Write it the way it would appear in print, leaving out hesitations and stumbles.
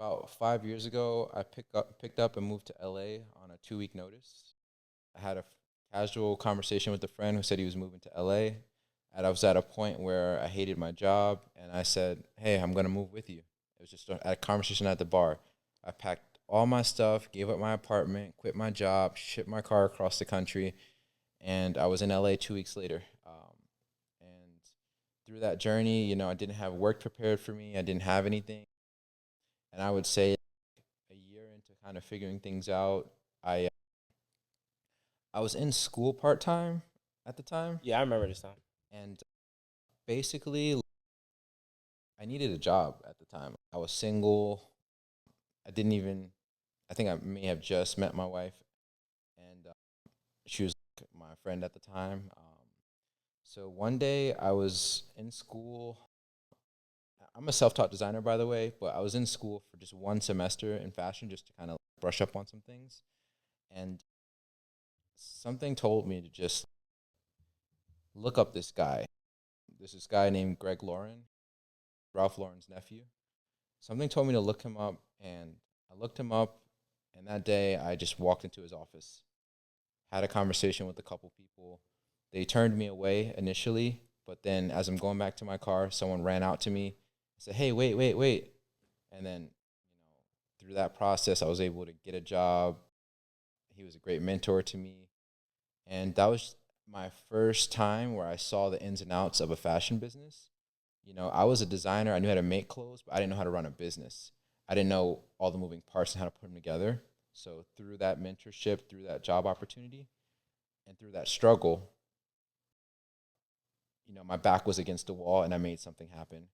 About 5 years ago, I picked up and moved to LA on a 2 week notice. I had a casual conversation with a friend who said he was moving to LA, and I was at a point where I hated my job, and I said, "Hey, I'm gonna move with you." It was just a conversation at the bar. I packed all my stuff, gave up my apartment, quit my job, shipped my car across the country, and I was in LA 2 weeks later. And through that journey, I didn't have work prepared for me. I didn't have anything, and I would say a year into kind of figuring things out, I I was in school part time at the time, Yeah, I remember this time. and basically I needed a job at the time. I was single. I didn't even. I think I may have just met my wife, and she was my friend at the time. So one day I was in school. I'm a self-taught designer, by the way, but I was in school for just one semester in fashion, just to kind of brush up on some things. And something told me to just look up this guy. There's this guy named Greg Lauren, Ralph Lauren's nephew. Something told me to look him up, and I looked him up. And that day, I just walked into his office, had a conversation with a couple people. They turned me away initially, but then as I'm going back to my car, someone ran out to me and said, "Hey, wait, wait, wait." And then, through that process, I was able to get a job. He was a great mentor to me. And that was my first time where I saw the ins and outs of a fashion business. I was a designer. I knew how to make clothes, but I didn't know how to run a business. I didn't know all the moving parts and how to put them together. So through that mentorship, through that job opportunity, and through that struggle, my back was against the wall and I made something happen.